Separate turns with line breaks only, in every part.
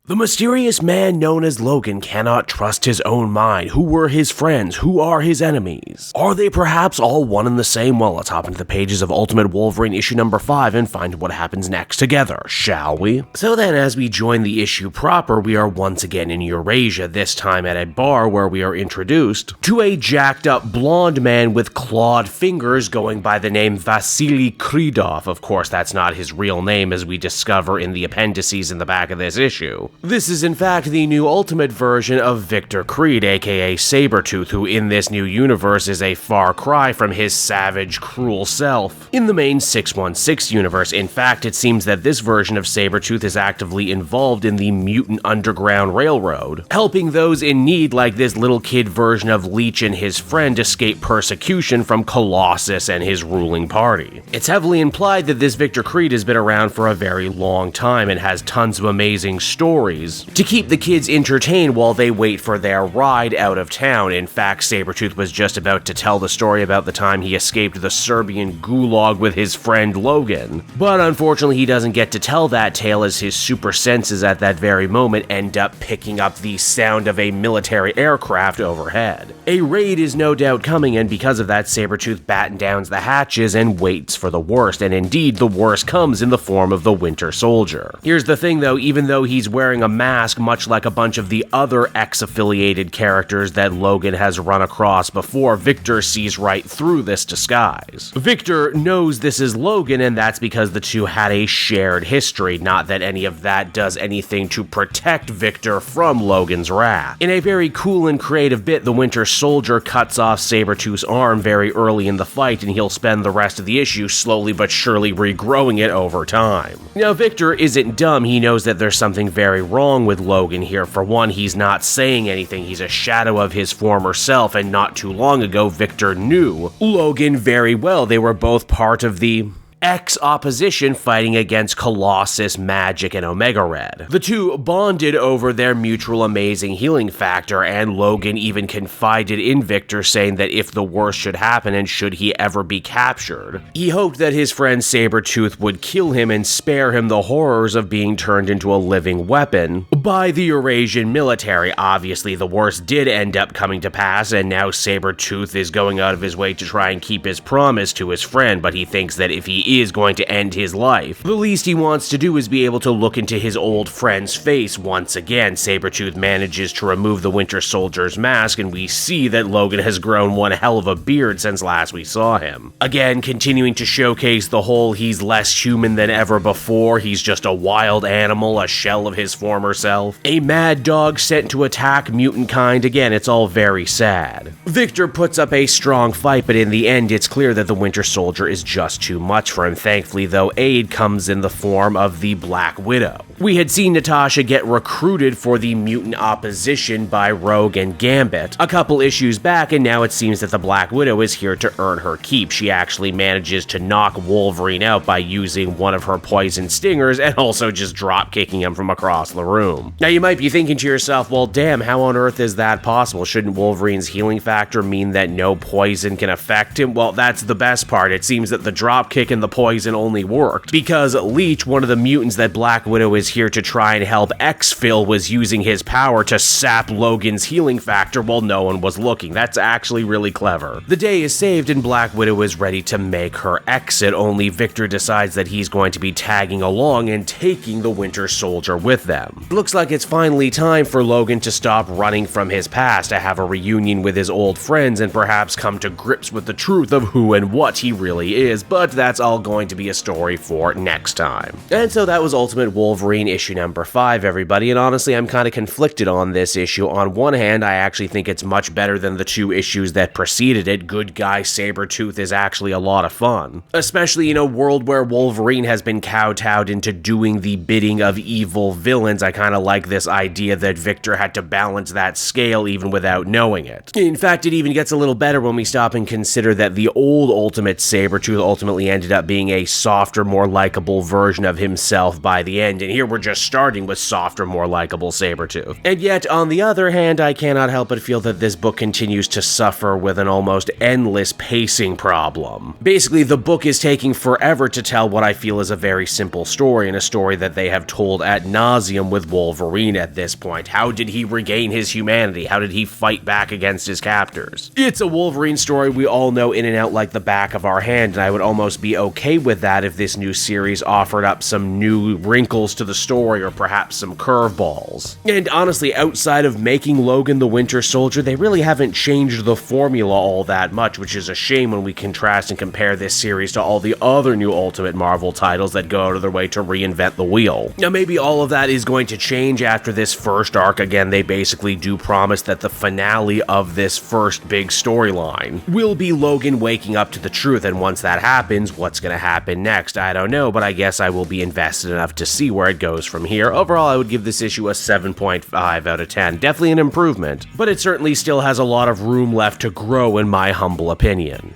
The mysterious man known as Logan cannot trust his own mind. Who were his friends? Who are his enemies? Are they perhaps all one and the same? Well, let's hop into the pages of Ultimate Wolverine issue number 5 and find what happens next together, shall we? So then, as we join the issue proper, we are once again in Eurasia, this time at a bar where we are introduced to a jacked up blonde man with clawed fingers going by the name Vasily Kridov. Of course, that's not his real name, as we discover in the appendices in the back of this issue. This is in fact the new Ultimate version of Victor Creed, aka Saber-Tooth, who in this new universe is a far cry from his savage, cruel self in the main 616 universe. In fact, it seems that this version of Saber-Tooth is actively involved in the Mutant Underground Railroad, helping those in need like this little kid version of Leech and his friend escape persecution from Colossus and his ruling party. It's heavily implied that this Victor Creed has been around for a very long time and has tons of amazing stories to keep the kids entertained while they wait for their ride out of town. In fact, Saber-Tooth was just about to tell the story about the time he escaped the Serbian gulag with his friend Logan. But unfortunately, he doesn't get to tell that tale, as his super senses at that very moment end up picking up the sound of a military aircraft overhead. A raid is no doubt coming, and because of that, Saber-Tooth batten downs the hatches and waits for the worst, and indeed, the worst comes in the form of the Winter Soldier. Here's the thing though, even though he's wearing a mask much like a bunch of the other X-affiliated characters that Logan has run across before, Victor sees right through this disguise. Victor knows this is Logan, and that's because the two had a shared history, not that any of that does anything to protect Victor from Logan's wrath. In a very cool and creative bit, the Winter Soldier cuts off Saber-Tooth's arm very early in the fight, and he'll spend the rest of the issue slowly but surely regrowing it over time. Now, Victor isn't dumb. He knows that there's something very wrong with Logan here. For one, he's not saying anything. He's a shadow of his former self, and not too long ago, Victor knew Logan very well. They were both part of the X-opposition fighting against Colossus, Magic, and Omega Red. The two bonded over their mutual amazing healing factor, and Logan even confided in Victor, saying that if the worst should happen and should he ever be captured, he hoped that his friend Saber-Tooth would kill him and spare him the horrors of being turned into a living weapon by the Eurasian military. Obviously, the worst did end up coming to pass, and now Saber-Tooth is going out of his way to try and keep his promise to his friend, but he thinks that if he is going to end his life, the least he wants to do is be able to look into his old friend's face once again. Saber-Tooth manages to remove the Winter Soldier's mask, and we see that Logan has grown one hell of a beard since last we saw him. Again, continuing to showcase the whole he's less human than ever before, he's just a wild animal, a shell of his former self, a mad dog sent to attack mutant kind. Again, it's all very sad. Victor puts up a strong fight, but in the end, it's clear that the Winter Soldier is just too much for him. Thankfully, though, aid comes in the form of the Black Widow. We had seen Natasha get recruited for the mutant opposition by Rogue and Gambit a couple issues back, and now it seems that the Black Widow is here to earn her keep. She actually manages to knock Wolverine out by using one of her poison stingers and also just drop kicking him from across the room. Now, you might be thinking to yourself, well, damn, how on earth is that possible? Shouldn't Wolverine's healing factor mean that no poison can affect him? Well, that's the best part. It seems that the drop kick and the poison only worked because Leech, one of the mutants that Black Widow is here to try and help exfil, was using his power to sap Logan's healing factor while no one was looking. That's actually really clever. The day is saved and Black Widow is ready to make her exit, only Victor decides that he's going to be tagging along and taking the Winter Soldier with them. Looks like it's finally time for Logan to stop running from his past, to have a reunion with his old friends, and perhaps come to grips with the truth of who and what he really is, but that's all going to be a story for next time. And so that was Ultimate Wolverine issue number 5, everybody, and honestly, I'm kind of conflicted on this issue. On one hand, I actually think it's much better than the 2 issues that preceded it. Good guy Saber-Tooth is actually a lot of fun, especially in a world where Wolverine has been kowtowed into doing the bidding of evil villains. I kind of like this idea that Victor had to balance that scale even without knowing it. In fact, it even gets a little better when we stop and consider that the old Ultimate Saber-Tooth ultimately ended up being a softer, more likable version of himself by the end, and here here we're just starting with softer, more likable Saber-Tooth. And yet, on the other hand, I cannot help but feel that this book continues to suffer with an almost endless pacing problem. Basically, the book is taking forever to tell what I feel is a very simple story, and a story that they have told ad nauseum with Wolverine at this point. How did he regain his humanity? How did he fight back against his captors? It's a Wolverine story we all know in and out like the back of our hand, and I would almost be okay with that if this new series offered up some new wrinkles to the story or perhaps some curveballs. And honestly, outside of making Logan the Winter Soldier, they really haven't changed the formula all that much, which is a shame when we contrast and compare this series to all the other new Ultimate Marvel titles that go out of their way to reinvent the wheel. Now, maybe all of that is going to change after this first arc. Again, they basically do promise that the finale of this first big storyline will be Logan waking up to the truth, and once that happens, what's gonna happen next? I don't know, but I guess I will be invested enough to see where it goes from here. Overall, I would give this issue a 7.5 out of 10. Definitely an improvement, but it certainly still has a lot of room left to grow in my humble opinion.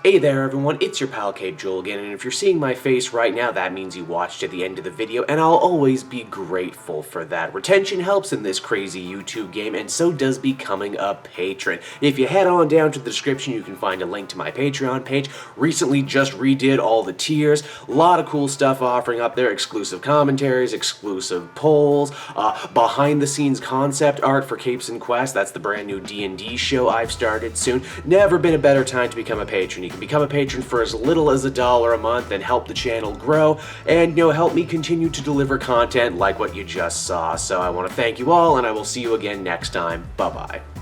Hey there everyone, it's your pal Cape Joel again, and if you're seeing my face right now, that means you watched to the end of the video, and I'll always be grateful for that. Retention helps in this crazy YouTube game, and so does becoming a patron. If you head on down to the description, you can find a link to my Patreon page. Recently just redid all the tiers, a lot of cool stuff offering up there, exclusive commentaries, exclusive polls, behind the scenes concept art for Capes and Quest. That's the brand new D&D show I've started soon. Never been a better time to become a patron. You can become a patron for as little as $1 a month and help the channel grow and, help me continue to deliver content like what you just saw. So I want to thank you all, and I will see you again next time. Bye-bye.